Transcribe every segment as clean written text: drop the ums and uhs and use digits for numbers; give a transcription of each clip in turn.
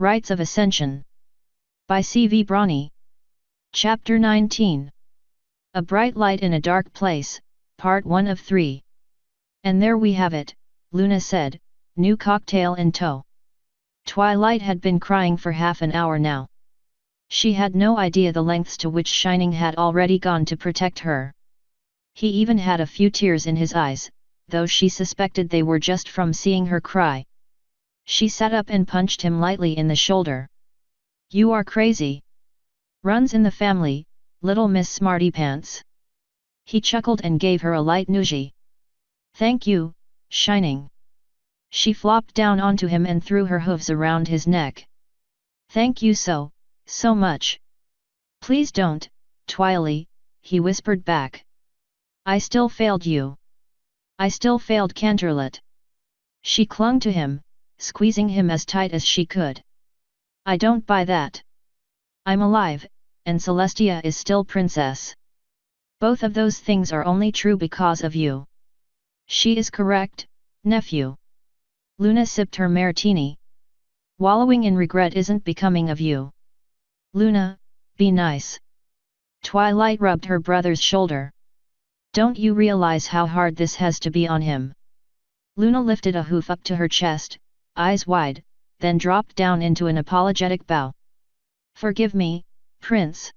Rites of Ascension. By C.V. Brawny. Chapter 19. A Bright Light in a Dark Place, Part 1 of 3. And there we have it, Luna said, new cocktail in tow. Twilight had been crying for half an hour now. She had no idea the lengths to which Shining had already gone to protect her. He even had a few tears in his eyes, though she suspected they were just from seeing her cry. She sat up and punched him lightly in the shoulder. "You are crazy. Runs in the family, little Miss Smarty Pants." He chuckled and gave her a light nudge. "Thank you, Shining." She flopped down onto him and threw her hooves around his neck. "Thank you so much." "Please don't, Twily," he whispered back. "I still failed you. I still failed Canterlot." She clung to him, squeezing him as tight as she could. "I don't buy that. I'm alive, and Celestia is still princess. Both of those things are only true because of you." "She is correct, nephew." Luna sipped her martini. "Wallowing in regret isn't becoming of you. Luna, be nice." Twilight rubbed her brother's shoulder. "Don't you realize how hard this has to be on him?" Luna lifted a hoof up to her chest, eyes wide, then dropped down into an apologetic bow. "Forgive me, Prince.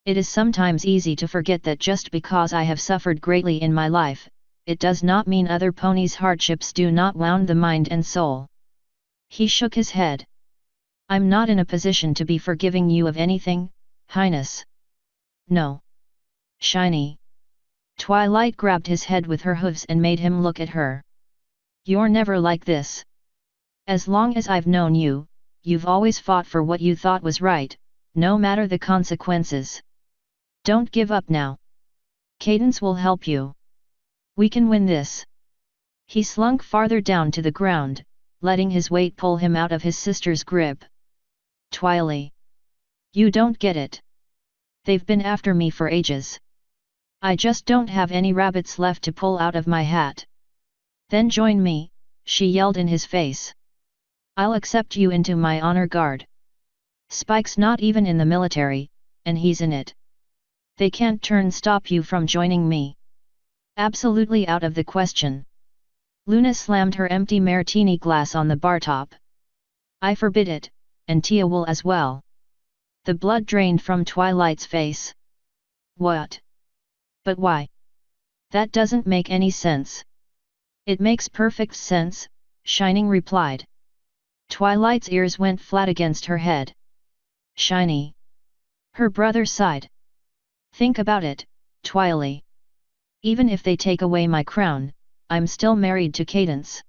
It is sometimes easy to forget that just because I have suffered greatly in my life, it does not mean other ponies' hardships do not wound the mind and soul." He shook his head. "I'm not in a position to be forgiving you of anything, Highness." "No. Shiny." Twilight grabbed his head with her hooves and made him look at her. "You're never like this. As long as I've known you, you've always fought for what you thought was right, no matter the consequences. Don't give up now. Cadance will help you. We can win this." He slunk farther down to the ground, letting his weight pull him out of his sister's grip. "Twily. You don't get it. They've been after me for ages. I just don't have any rabbits left to pull out of my hat." "Then join me," she yelled in his face. "I'll accept you into my honor guard. Spike's not even in the military, and he's in it. They can't stop you from joining me." "Absolutely out of the question." Luna slammed her empty martini glass on the bar top. "I forbid it, and Tia will as well." The blood drained from Twilight's face. "What? But why? That doesn't make any sense." "It makes perfect sense," Shining replied. Twilight's ears went flat against her head. "Shiny." Her brother sighed. "Think about it, Twily. Even if they take away my crown, I'm still married to Cadance.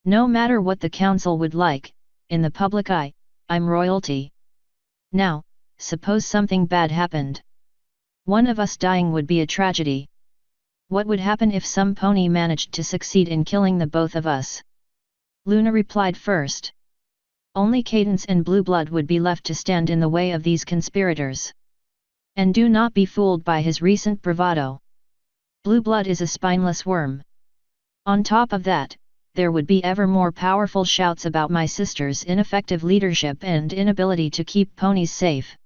No matter what the council would like, in the public eye, I'm royalty. Now, suppose something bad happened. One of us dying would be a tragedy. What would happen if some pony managed to succeed in killing the both of us?" Luna replied first. "Only Cadance and Blue Blood would be left to stand in the way of these conspirators. And do not be fooled by his recent bravado. Blue Blood is a spineless worm. On top of that, there would be ever more powerful shouts about my sister's ineffective leadership and inability to keep ponies safe.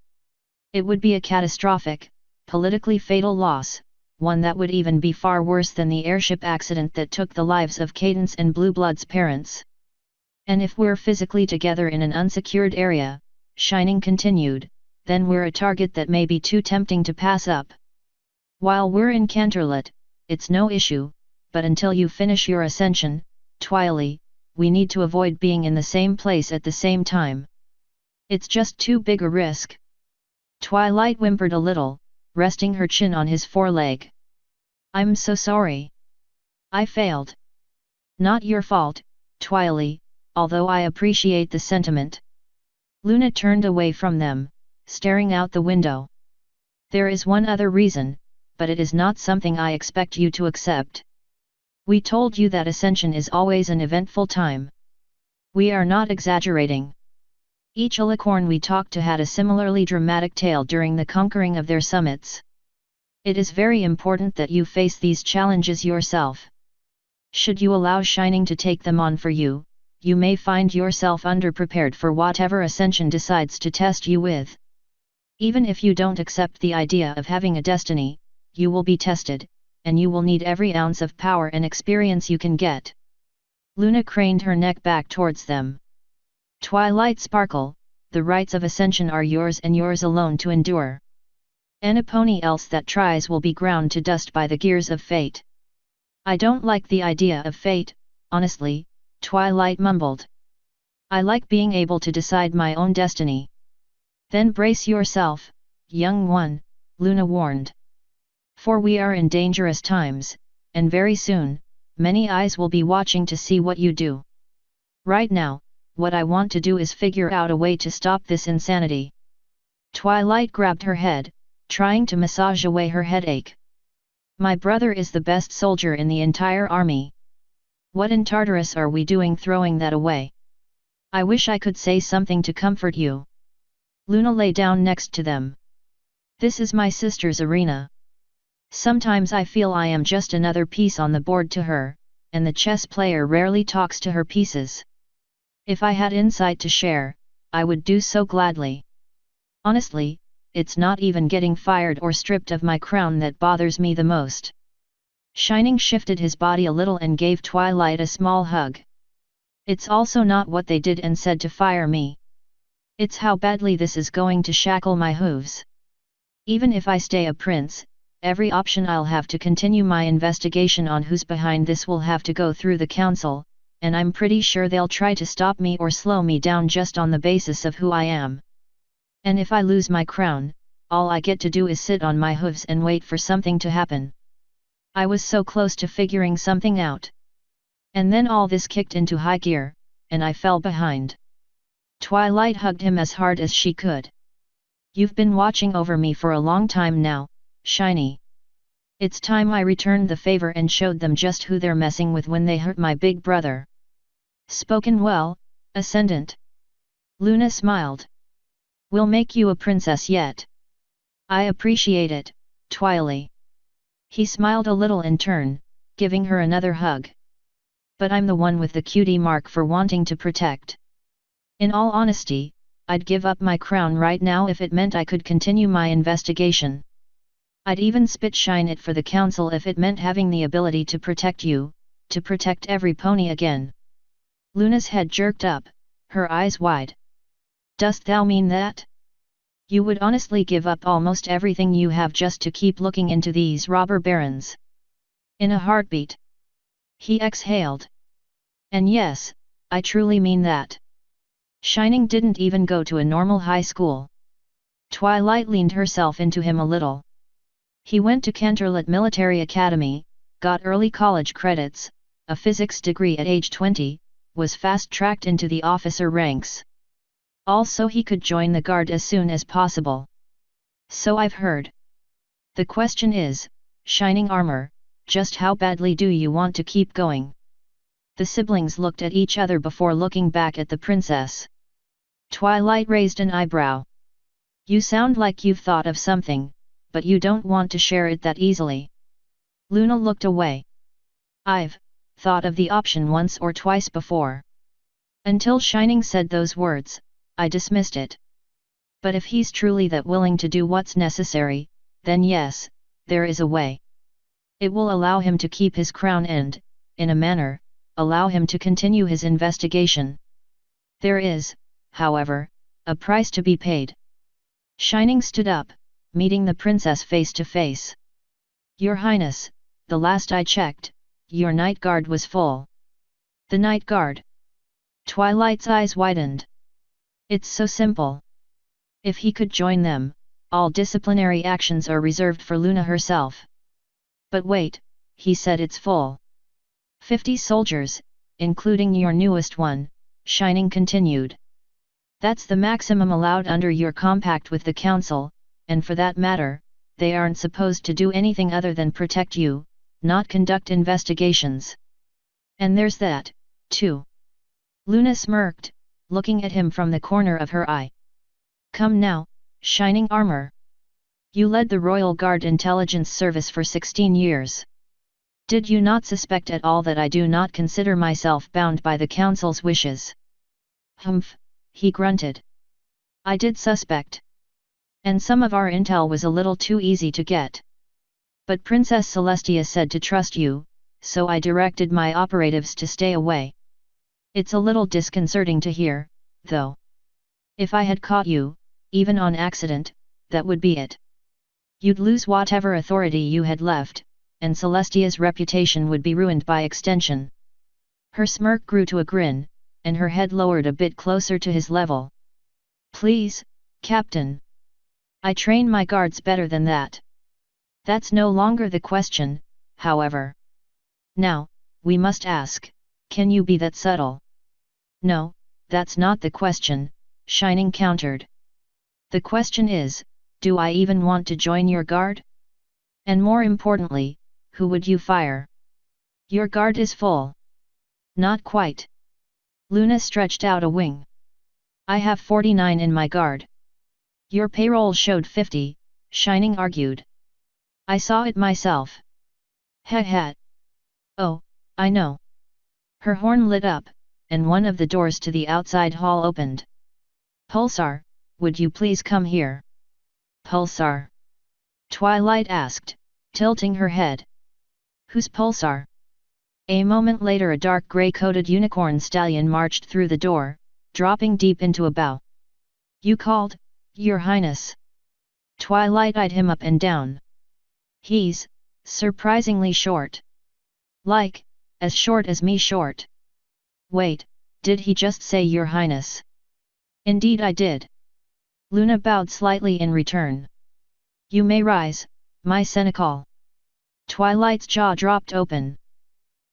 It would be a catastrophic, politically fatal loss, one that would even be far worse than the airship accident that took the lives of Cadance and Blue Blood's parents. And if we're physically together in an unsecured area," Shining continued, "then we're a target that may be too tempting to pass up. While we're in Canterlot, it's no issue, but until you finish your ascension, Twily, we need to avoid being in the same place at the same time. It's just too big a risk." Twilight whimpered a little, resting her chin on his foreleg. "I'm so sorry. I failed." "Not your fault, Twily, although I appreciate the sentiment." Luna turned away from them, staring out the window. "There is one other reason, but it is not something I expect you to accept. We told you that Ascension is always an eventful time. We are not exaggerating. Each alicorn we talked to had a similarly dramatic tale during the conquering of their summits. It is very important that you face these challenges yourself. Should you allow Shining to take them on for you, you may find yourself underprepared for whatever Ascension decides to test you with. Even if you don't accept the idea of having a destiny, you will be tested, and you will need every ounce of power and experience you can get. Luna craned her neck back towards them. Twilight Sparkle, the rites of Ascension are yours and yours alone to endure. Anybody else that tries will be ground to dust by the gears of fate. I don't like the idea of fate, honestly, Twilight mumbled. I like being able to decide my own destiny. Then brace yourself, young one, Luna warned. For we are in dangerous times, and very soon, many eyes will be watching to see what you do. Right now, what I want to do is figure out a way to stop this insanity. Twilight grabbed her head, trying to massage away her headache. My brother is the best soldier in the entire army. What in Tartarus are we doing throwing that away? I wish I could say something to comfort you. Luna lay down next to them. This is my sister's arena. Sometimes I feel I am just another piece on the board to her, and the chess player rarely talks to her pieces. If I had insight to share, I would do so gladly. Honestly, it's not even getting fired or stripped of my crown that bothers me the most. Shining shifted his body a little and gave Twilight a small hug. It's also not what they did and said to fire me. It's how badly this is going to shackle my hooves. Even if I stay a prince, every option I'll have to continue my investigation on who's behind this will have to go through the council, and I'm pretty sure they'll try to stop me or slow me down just on the basis of who I am. And if I lose my crown, all I get to do is sit on my hooves and wait for something to happen. I was so close to figuring something out. And then all this kicked into high gear, and I fell behind. Twilight hugged him as hard as she could. You've been watching over me for a long time now, Shiny. It's time I returned the favor and showed them just who they're messing with when they hurt my big brother. Spoken well, Ascendant. Luna smiled. We'll make you a princess yet. I appreciate it, Twily. He smiled a little in turn, giving her another hug. But I'm the one with the cutie mark for wanting to protect. In all honesty, I'd give up my crown right now if it meant I could continue my investigation. I'd even shine it for the council if it meant having the ability to protect you, to protect every pony again. Luna's head jerked up, her eyes wide. Dost thou mean that? You would honestly give up almost everything you have just to keep looking into these robber barons? In a heartbeat. He exhaled. And yes, I truly mean that. Shining didn't even go to a normal high school. Twilight leaned herself into him a little. He went to Canterlot Military Academy, got early college credits, a physics degree at age 20, was fast-tracked into the officer ranks. Also he could join the guard as soon as possible. So I've heard. The question is, Shining Armor, just how badly do you want to keep going? The siblings looked at each other before looking back at the princess. Twilight raised an eyebrow. You sound like you've thought of something, but you don't want to share it that easily. Luna looked away. I've thought of the option once or twice before. Until Shining said those words, I dismissed it. But if he's truly that willing to do what's necessary, then yes, there is a way. It will allow him to keep his crown and, in a manner, allow him to continue his investigation. There is, however, a price to be paid. Shining stood up, meeting the princess face to face. Your Highness, the last I checked, your night guard was full. The night guard? Twilight's eyes widened. It's so simple. If he could join them, all disciplinary actions are reserved for Luna herself. But wait, he said it's full. 50 soldiers, including your newest one, Shining continued. That's the maximum allowed under your compact with the council, and for that matter, they aren't supposed to do anything other than protect you, not conduct investigations. And there's that, too. Luna smirked, looking at him from the corner of her eye. Come now, Shining Armor. You led the Royal Guard Intelligence Service for 16 years. Did you not suspect at all that I do not consider myself bound by the council's wishes? Humph, he grunted. I did suspect. And some of our intel was a little too easy to get. But Princess Celestia said to trust you, so I directed my operatives to stay away. It's a little disconcerting to hear, though. If I had caught you, even on accident, that would be it. You'd lose whatever authority you had left, and Celestia's reputation would be ruined by extension. Her smirk grew to a grin, and her head lowered a bit closer to his level. Please, Captain. I train my guards better than that. That's no longer the question, however. Now, we must ask, can you be that subtle? No, that's not the question, Shining countered. The question is, do I even want to join your guard? And more importantly, who would you fire? Your guard is full. Not quite. Luna stretched out a wing. I have 49 in my guard. Your payroll showed 50, Shining argued. I saw it myself. Heh. Oh, I know. Her horn lit up, and one of the doors to the outside hall opened. Pulsar, would you please come here? Pulsar? Twilight asked, tilting her head. Who's Pulsar? A moment later a dark grey-coated unicorn stallion marched through the door, dropping deep into a bow. You called, Your Highness. Twilight eyed him up and down. He's surprisingly short. Like, as short as me short. Wait, did he just say Your Highness? Indeed I did. Luna bowed slightly in return. You may rise, my Senecal. Twilight's jaw dropped open.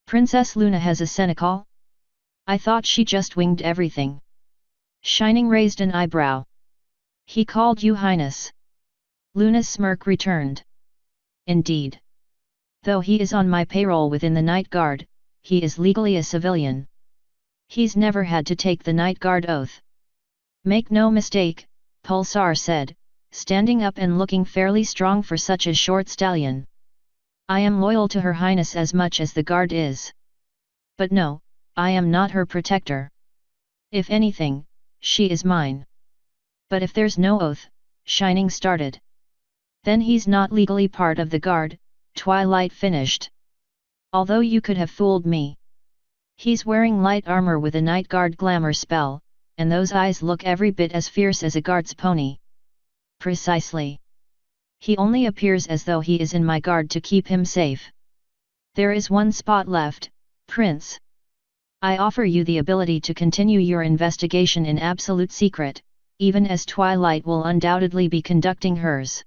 Princess Luna has a Senecal? I thought she just winged everything. Shining raised an eyebrow. He called you Highness. Luna's smirk returned. Indeed. Though he is on my payroll within the Night Guard, he is legally a civilian. He's never had to take the Night Guard oath. Make no mistake, Pulsar said, standing up and looking fairly strong for such a short stallion. I am loyal to Her Highness as much as the guard is. But no, I am not her protector. If anything, she is mine. But if there's no oath, Shining started. Then he's not legally part of the guard, Twilight finished. Although you could have fooled me. He's wearing light armor with a Night Guard glamour spell, and those eyes look every bit as fierce as a guard's pony. Precisely. He only appears as though he is in my guard to keep him safe. There is one spot left, Prince. I offer you the ability to continue your investigation in absolute secret, even as Twilight will undoubtedly be conducting hers.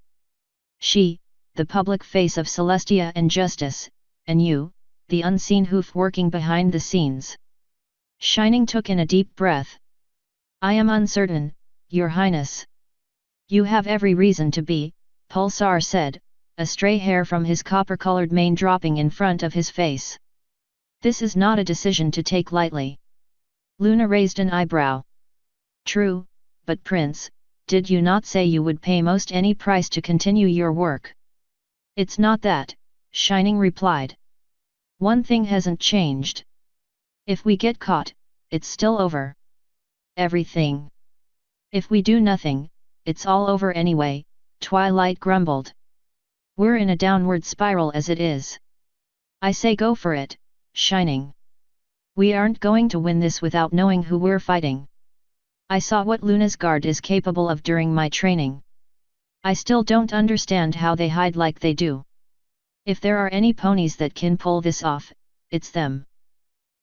She, the public face of Celestia and Justice, and you, the unseen hoof working behind the scenes. Shining took in a deep breath. I am uncertain, Your Highness. You have every reason to be, Pulsar said, a stray hair from his copper-colored mane dropping in front of his face. This is not a decision to take lightly. Luna raised an eyebrow. True, but Prince, did you not say you would pay most any price to continue your work? It's not that, Shining replied. One thing hasn't changed. If we get caught, it's still over. Everything. If we do nothing, it's all over anyway, Twilight grumbled. We're in a downward spiral as it is. I say go for it, Shining. We aren't going to win this without knowing who we're fighting. I saw what Luna's guard is capable of during my training. I still don't understand how they hide like they do. If there are any ponies that can pull this off, it's them.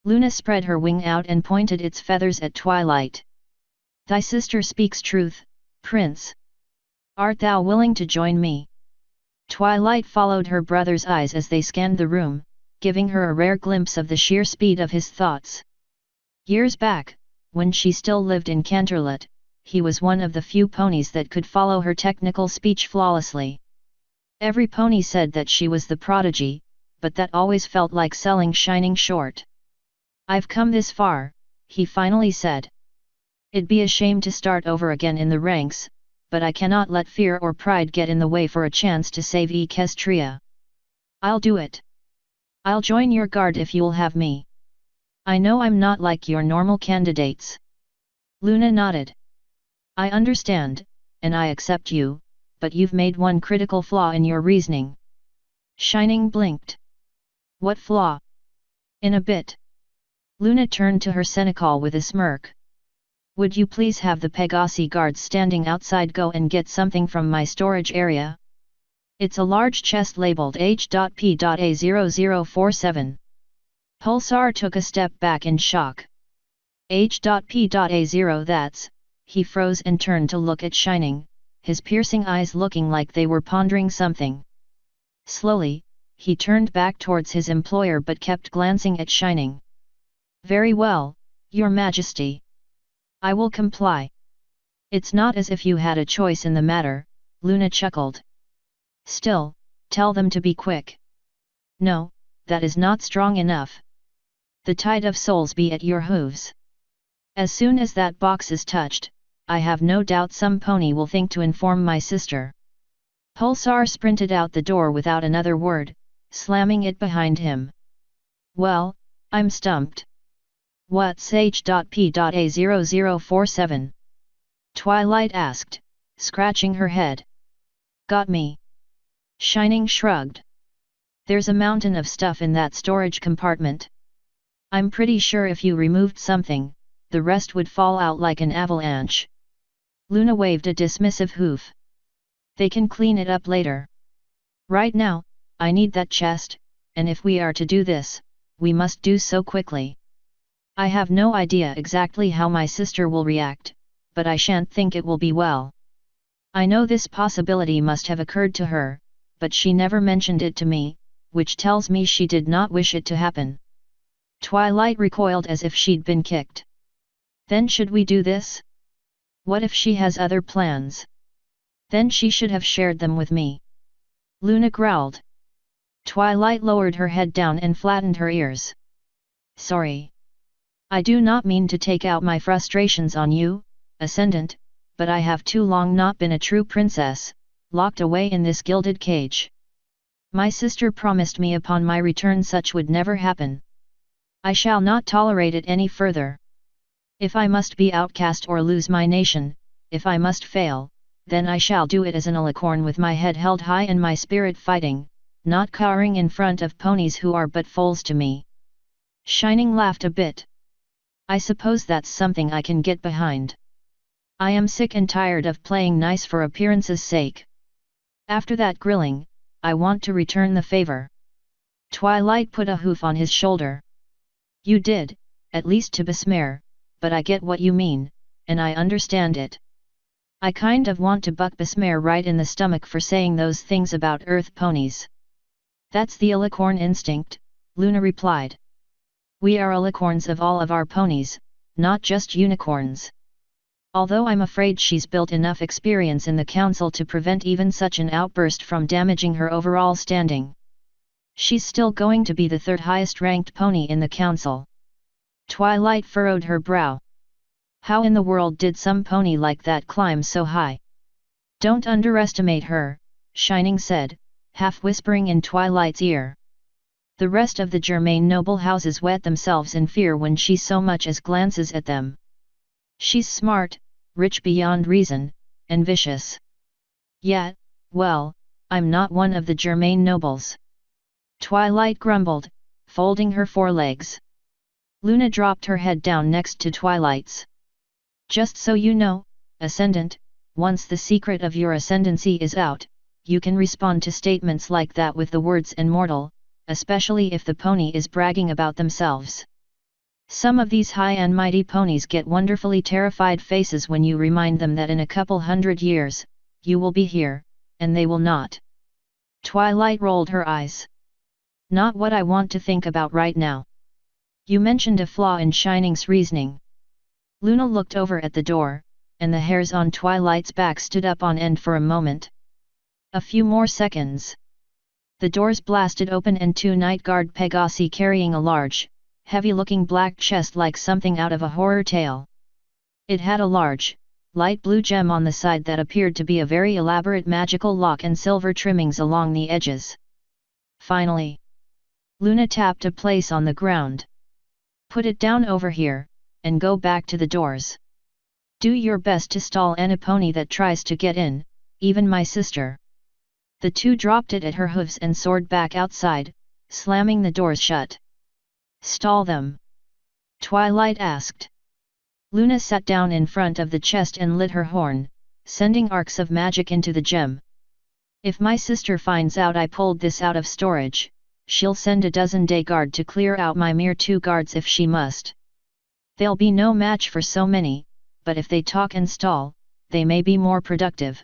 Luna spread her wing out and pointed its feathers at Twilight. Thy sister speaks truth, Prince. Art thou willing to join me? Twilight followed her brother's eyes as they scanned the room, giving her a rare glimpse of the sheer speed of his thoughts. Years back, when she still lived in Canterlot, he was one of the few ponies that could follow her technical speech flawlessly. Every pony said that she was the prodigy, but that always felt like selling Shining short. I've come this far, he finally said. It'd be a shame to start over again in the ranks, but I cannot let fear or pride get in the way for a chance to save Equestria. I'll do it. I'll join your guard if you'll have me. I know I'm not like your normal candidates. Luna nodded. I understand, and I accept you, but you've made one critical flaw in your reasoning. Shining blinked. What flaw? In a bit. Luna turned to her Senecal with a smirk. Would you please have the Pegasi guards standing outside go and get something from my storage area? It's a large chest labeled H.P.A0047. Pulsar took a step back in shock. H.P.A0 that's, he froze and turned to look at Shining, his piercing eyes looking like they were pondering something. Slowly, he turned back towards his employer but kept glancing at Shining. Very well, Your Majesty. I will comply. It's not as if you had a choice in the matter, Luna chuckled. Still, tell them to be quick. No, that is not strong enough. The tide of souls be at your hooves. As soon as that box is touched, I have no doubt some pony will think to inform my sister. Pulsar sprinted out the door without another word, slamming it behind him. Well, I'm stumped. What's H.P.A0047? Twilight asked, scratching her head. Got me. Shining shrugged. There's a mountain of stuff in that storage compartment. I'm pretty sure if you removed something, the rest would fall out like an avalanche. Luna waved a dismissive hoof. They can clean it up later. Right now, I need that chest, and if we are to do this, we must do so quickly. I have no idea exactly how my sister will react, but I shan't think it will be well. I know this possibility must have occurred to her, but she never mentioned it to me, which tells me she did not wish it to happen. Twilight recoiled as if she'd been kicked. Then should we do this? What if she has other plans? Then she should have shared them with me. Luna growled. Twilight lowered her head down and flattened her ears. Sorry. I do not mean to take out my frustrations on you, Ascendant, but I have too long not been a true princess, locked away in this gilded cage. My sister promised me upon my return such would never happen. I shall not tolerate it any further. If I must be outcast or lose my nation, if I must fail, then I shall do it as an alicorn with my head held high and my spirit fighting, not cowering in front of ponies who are but foals to me. Shining laughed a bit. I suppose that's something I can get behind. I am sick and tired of playing nice for appearance's sake. After that grilling, I want to return the favor. Twilight put a hoof on his shoulder. You did, at least to Besmare, but I get what you mean, and I understand it. I kind of want to buck Besmare right in the stomach for saying those things about earth ponies. That's the alicorn instinct, Luna replied. We are alicorns of all of our ponies, not just unicorns. Although I'm afraid she's built enough experience in the council to prevent even such an outburst from damaging her overall standing. She's still going to be the third highest ranked pony in the council. Twilight furrowed her brow. How in the world did some pony like that climb so high? Don't underestimate her, Shining said, half whispering in Twilight's ear. The rest of the Germain noble houses wet themselves in fear when she so much as glances at them. She's smart, rich beyond reason, and vicious. Yet, well, I'm not one of the Germain nobles. Twilight grumbled, folding her forelegs. Luna dropped her head down next to Twilight's. Just so you know, Ascendant, once the secret of your ascendancy is out, you can respond to statements like that with the words "and mortal," especially if the pony is bragging about themselves. Some of these high and mighty ponies get wonderfully terrified faces when you remind them that in a couple hundred years, you will be here, and they will not. Twilight rolled her eyes. Not what I want to think about right now. You mentioned a flaw in Shining's reasoning. Luna looked over at the door, and the hairs on Twilight's back stood up on end for a moment. A few more seconds. The doors blasted open and two night guard Pegasi carrying a large, heavy-looking black chest like something out of a horror tale. It had a large, light blue gem on the side that appeared to be a very elaborate magical lock and silver trimmings along the edges. Finally! Luna tapped a place on the ground. Put it down over here, and go back to the doors. Do your best to stall any pony that tries to get in, even my sister. The two dropped it at her hooves and soared back outside, slamming the doors shut. Stall them? Twilight asked. Luna sat down in front of the chest and lit her horn, sending arcs of magic into the gem. If my sister finds out I pulled this out of storage, she'll send a dozen-day guard to clear out my mere 2 guards if she must. They'll be no match for so many, but if they talk and stall, they may be more productive.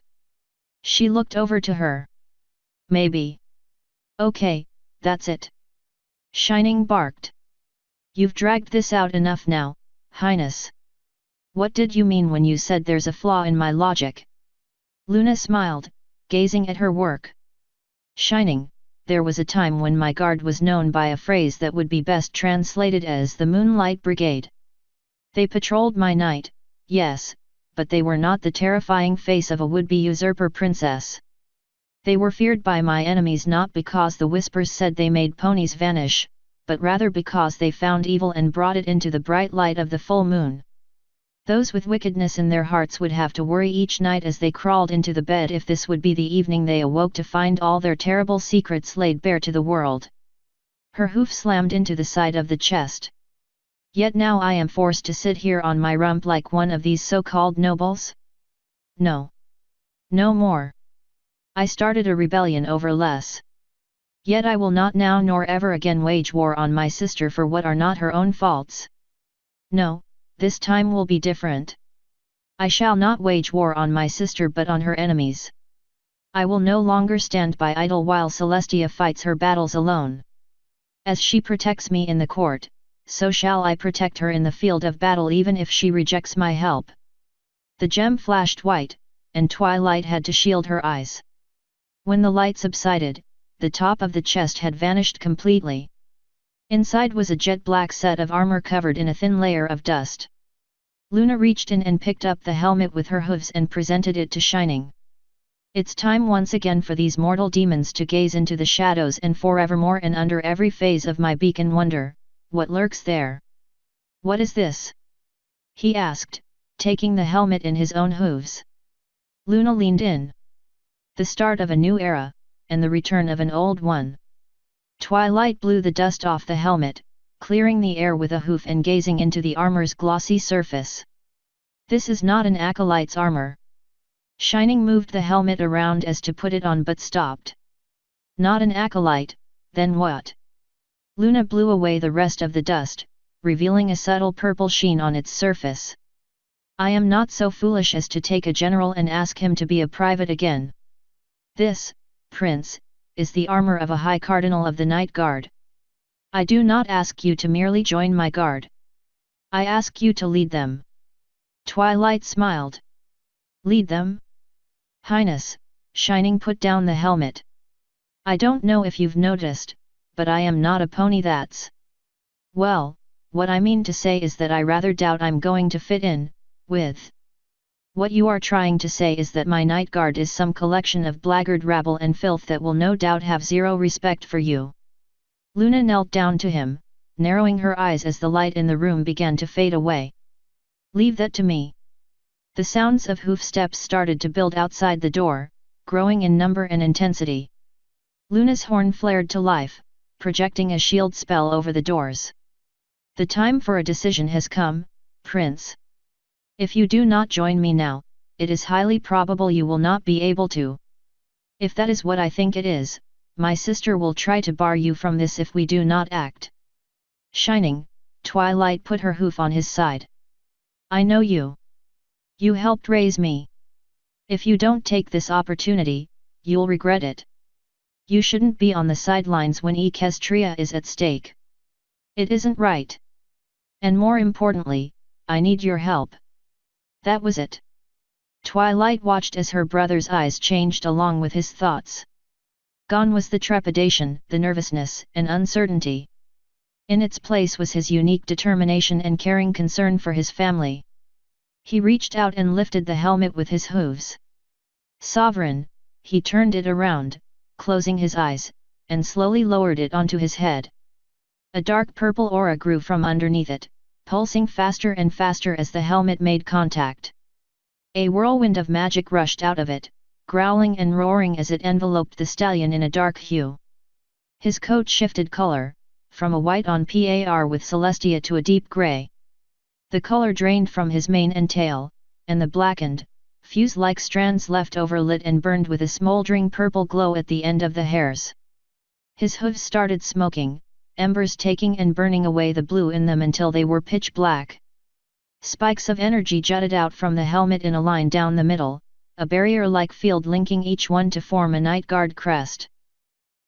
She looked over to her. Maybe. Okay, that's it. Shining barked. You've dragged this out enough now, Highness. What did you mean when you said there's a flaw in my logic? Luna smiled, gazing at her work. Shining, there was a time when my guard was known by a phrase that would be best translated as the Moonlight Brigade. They patrolled my night, yes, but they were not the terrifying face of a would-be usurper princess. They were feared by my enemies not because the whispers said they made ponies vanish, but rather because they found evil and brought it into the bright light of the full moon. Those with wickedness in their hearts would have to worry each night as they crawled into the bed if this would be the evening they awoke to find all their terrible secrets laid bare to the world. Her hoof slammed into the side of the chest. Yet now I am forced to sit here on my rump like one of these so-called nobles? No. No more. I started a rebellion over less. Yet I will not now nor ever again wage war on my sister for what are not her own faults. No, this time will be different. I shall not wage war on my sister but on her enemies. I will no longer stand by idle while Celestia fights her battles alone. As she protects me in the court, so shall I protect her in the field of battle even if she rejects my help. The gem flashed white, and Twilight had to shield her eyes. When the light subsided, the top of the chest had vanished completely. Inside was a jet-black set of armor covered in a thin layer of dust. Luna reached in and picked up the helmet with her hooves and presented it to Shining. It's time once again for these mortal demons to gaze into the shadows and forevermore and under every phase of my beacon wonder, what lurks there? What is this? He asked, taking the helmet in his own hooves. Luna leaned in. The start of a new era, and the return of an old one. Twilight blew the dust off the helmet, clearing the air with a hoof and gazing into the armor's glossy surface. This is not an acolyte's armor. Shining moved the helmet around as to put it on but stopped. Not an acolyte, then what? Luna blew away the rest of the dust, revealing a subtle purple sheen on its surface. I am not so foolish as to take a general and ask him to be a private again. This, Prince, is the armor of a High Cardinal of the Night Guard. I do not ask you to merely join my guard. I ask you to lead them. Twilight smiled. Lead them? Highness, Shining put down the helmet. I don't know if you've noticed, but I am not a pony that's... Well, what I mean to say is that I rather doubt I'm going to fit in, with... What you are trying to say is that my night guard is some collection of blackguard rabble and filth that will no doubt have zero respect for you. Luna knelt down to him, narrowing her eyes as the light in the room began to fade away. Leave that to me. The sounds of hoof steps started to build outside the door, growing in number and intensity. Luna's horn flared to life, projecting a shield spell over the doors. The time for a decision has come, Prince. If you do not join me now, it is highly probable you will not be able to. If that is what I think it is, my sister will try to bar you from this if we do not act. Shining, Twilight put her hoof on his side. I know you. You helped raise me. If you don't take this opportunity, you'll regret it. You shouldn't be on the sidelines when Equestria is at stake. It isn't right. And more importantly, I need your help. That was it. Twilight watched as her brother's eyes changed along with his thoughts. Gone was the trepidation, the nervousness, and uncertainty. In its place was his unique determination and caring concern for his family. He reached out and lifted the helmet with his hooves. Sovereign, he turned it around, closing his eyes, and slowly lowered it onto his head. A dark purple aura grew from underneath it, pulsing faster and faster as the helmet made contact. A whirlwind of magic rushed out of it, growling and roaring as it enveloped the stallion in a dark hue. His coat shifted color, from a white on par with Celestia to a deep grey. The color drained from his mane and tail, and the blackened, fuse-like strands left over lit and burned with a smoldering purple glow at the end of the hairs. His hooves started smoking, embers taking and burning away the blue in them until they were pitch black. Spikes of energy jutted out from the helmet in a line down the middle, a barrier-like field linking each one to form a night guard crest.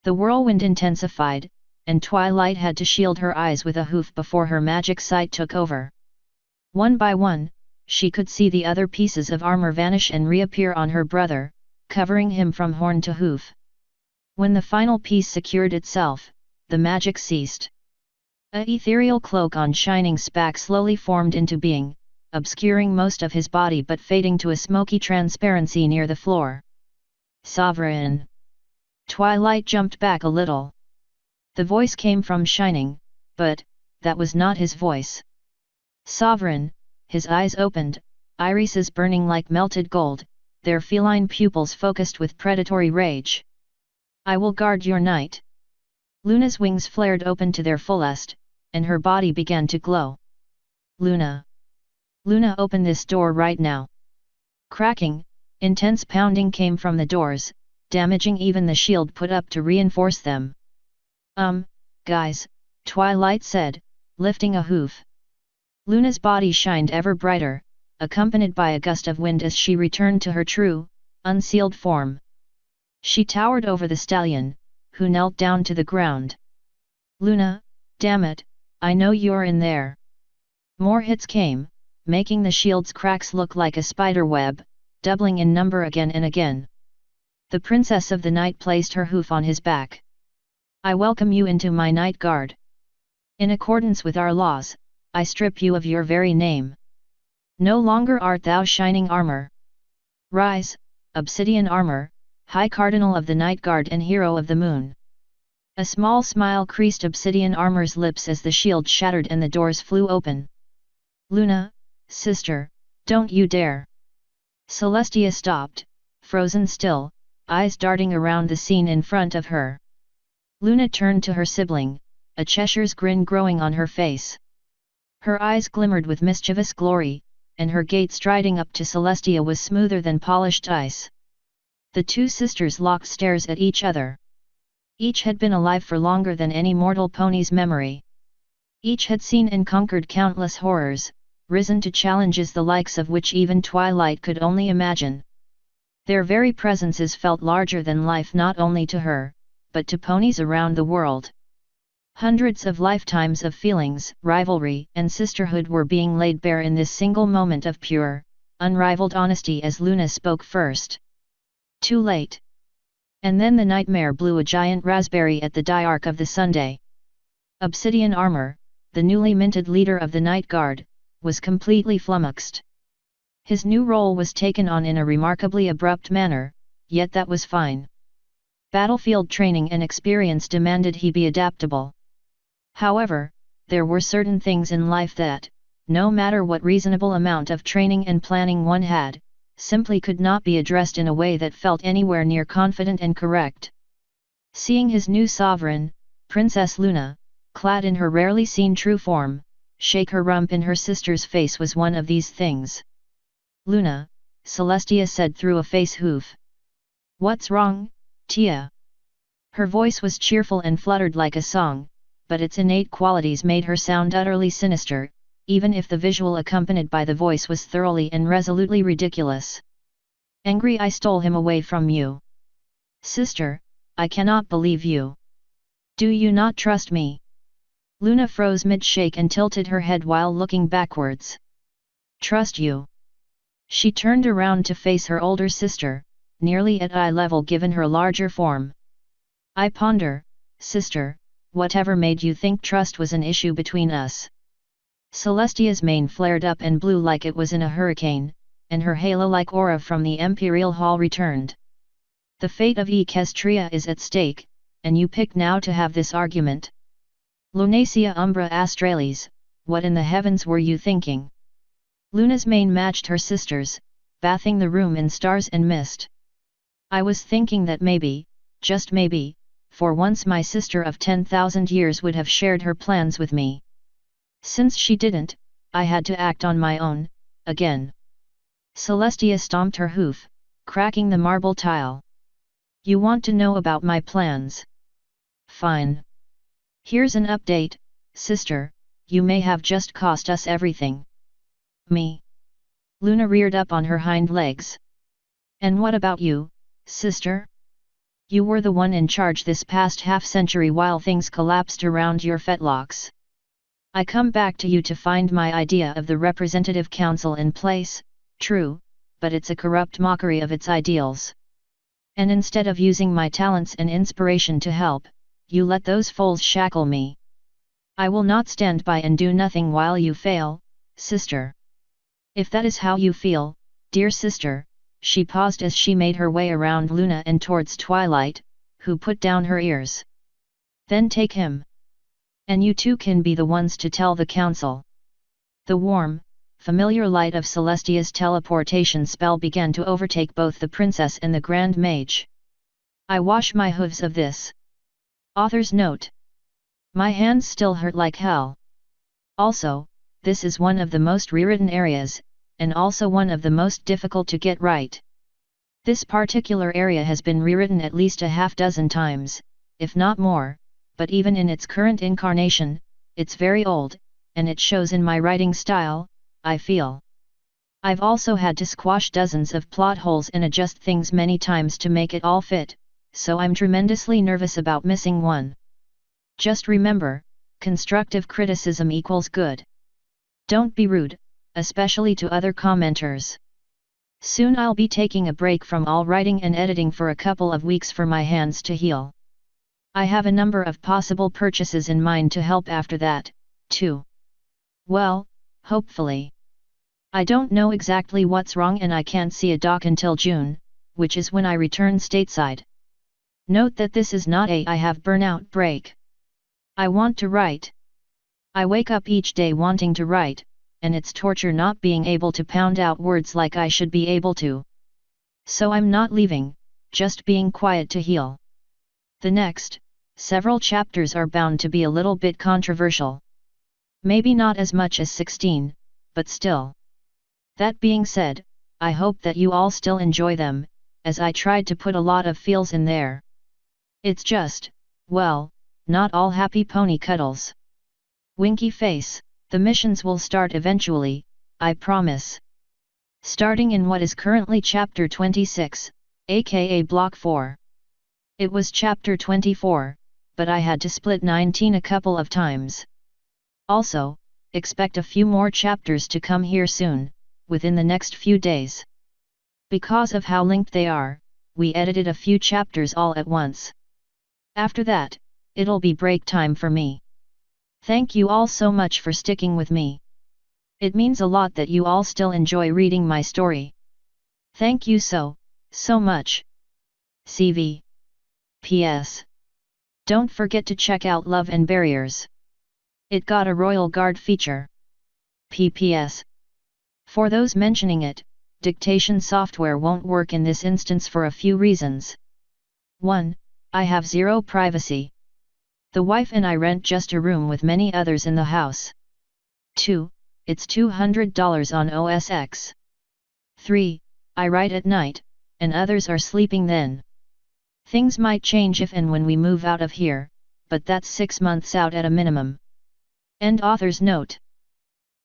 The whirlwind intensified, and Twilight had to shield her eyes with a hoof before her magic sight took over. One by one, she could see the other pieces of armor vanish and reappear on her brother, covering him from horn to hoof. When the final piece secured itself, the magic ceased. A ethereal cloak on shining spac slowly formed into being, obscuring most of his body but fading to a smoky transparency near the floor. Sovereign! Twilight jumped back a little. The voice came from Shining, but that was not his voice. Sovereign, his eyes opened, irises burning like melted gold, their feline pupils focused with predatory rage. I will guard your night. Luna's wings flared open to their fullest, and her body began to glow. Luna! Luna, open this door right now! Cracking, intense pounding came from the doors, damaging even the shield put up to reinforce them. Guys, Twilight said, lifting a hoof. Luna's body shined ever brighter, accompanied by a gust of wind as she returned to her true, unsealed form. She towered over the stallion, who knelt down to the ground. Luna, damn it, I know you're in there. More hits came, making the shield's cracks look like a spider web, doubling in number again and again. The Princess of the Night placed her hoof on his back. I welcome you into my night guard. In accordance with our laws, I strip you of your very name. No longer art thou shining armor. Rise, obsidian armor, High Cardinal of the Night Guard and Hero of the Moon. A small smile creased obsidian armor's lips as the shield shattered and the doors flew open. Luna, sister, don't you dare! Celestia stopped, frozen still, eyes darting around the scene in front of her. Luna turned to her sibling, a Cheshire's grin growing on her face. Her eyes glimmered with mischievous glory, and her gait striding up to Celestia was smoother than polished ice. The two sisters locked stares at each other. Each had been alive for longer than any mortal pony's memory. Each had seen and conquered countless horrors, risen to challenges the likes of which even Twilight could only imagine. Their very presences felt larger than life not only to her, but to ponies around the world. Hundreds of lifetimes of feelings, rivalry, and sisterhood were being laid bare in this single moment of pure, unrivaled honesty as Luna spoke first. Too late. And then the nightmare blew a giant raspberry at the diarch of the Sunday. Obsidian Armor, the newly minted leader of the Night Guard, was completely flummoxed. His new role was taken on in a remarkably abrupt manner, yet that was fine. Battlefield training and experience demanded he be adaptable. However, there were certain things in life that, no matter what reasonable amount of training and planning one had, simply could not be addressed in a way that felt anywhere near confident and correct. Seeing his new sovereign, Princess Luna, clad in her rarely seen true form, shake her rump in her sister's face was one of these things. Luna, Celestia said through a face hoof. What's wrong, Tia? Her voice was cheerful and fluttered like a song, but its innate qualities made her sound utterly sinister, even if the visual accompanied by the voice was thoroughly and resolutely ridiculous. Angry I stole him away from you. Sister, I cannot believe you. Do you not trust me? Luna froze mid-shake and tilted her head while looking backwards. Trust you? She turned around to face her older sister, nearly at eye level given her larger form. I ponder, sister, whatever made you think trust was an issue between us? Celestia's mane flared up and blew like it was in a hurricane, and her halo-like aura from the Imperial Hall returned. The fate of Equestria is at stake, and you pick now to have this argument. Lunacia umbra astralis, what in the heavens were you thinking? Luna's mane matched her sister's, bathing the room in stars and mist. I was thinking that maybe, just maybe, for once my sister of 10,000 years would have shared her plans with me. Since she didn't, I had to act on my own, again. Celestia stomped her hoof, cracking the marble tile. You want to know about my plans? Fine. Here's an update, sister, you may have just cost us everything. Me? Luna reared up on her hind legs. And what about you, sister? You were the one in charge this past half-century while things collapsed around your fetlocks. I come back to you to find my idea of the representative council in place, true, but it's a corrupt mockery of its ideals. And instead of using my talents and inspiration to help, you let those foals shackle me. I will not stand by and do nothing while you fail, sister. If that is how you feel, dear sister, she paused as she made her way around Luna and towards Twilight, who put down her ears. Then take him. And you two can be the ones to tell the council. The warm, familiar light of Celestia's teleportation spell began to overtake both the princess and the Grand Mage. I wash my hooves of this. Author's note. My hands still hurt like hell. Also, this is one of the most rewritten areas, and also one of the most difficult to get right. This particular area has been rewritten at least a half-dozen times, if not more, but even in its current incarnation, it's very old, and it shows in my writing style, I feel. I've also had to squash dozens of plot holes and adjust things many times to make it all fit, so I'm tremendously nervous about missing one. Just remember, constructive criticism equals good. Don't be rude, especially to other commenters. Soon I'll be taking a break from all writing and editing for a couple of weeks for my hands to heal. I have a number of possible purchases in mind to help after that, too. Well, hopefully. I don't know exactly what's wrong and I can't see a doc until June, which is when I return stateside. Note that this is not a I have burnout break. I want to write. I wake up each day wanting to write, and it's torture not being able to pound out words like I should be able to. So I'm not leaving, just being quiet to heal. The next, several chapters are bound to be a little bit controversial. Maybe not as much as 16, but still. That being said, I hope that you all still enjoy them, as I tried to put a lot of feels in there. It's just, well, not all happy pony cuddles. Winky face, the missions will start eventually, I promise. Starting in what is currently Chapter 26, aka Block 4. It was Chapter 24, but I had to split 19 a couple of times. Also, expect a few more chapters to come here soon, within the next few days. Because of how linked they are, we edited a few chapters all at once. After that, it'll be break time for me. Thank you all so much for sticking with me. It means a lot that you all still enjoy reading my story. Thank you so much. CV. PS. Don't forget to check out Love and Barriers. It got a Royal Guard feature. PPS. For those mentioning it, dictation software won't work in this instance for a few reasons. 1. I have zero privacy. The wife and I rent just a room with many others in the house. 2. It's $200 on OS X. 3. I write at night, and others are sleeping then. Things might change if and when we move out of here, but that's 6 months out at a minimum. End author's note.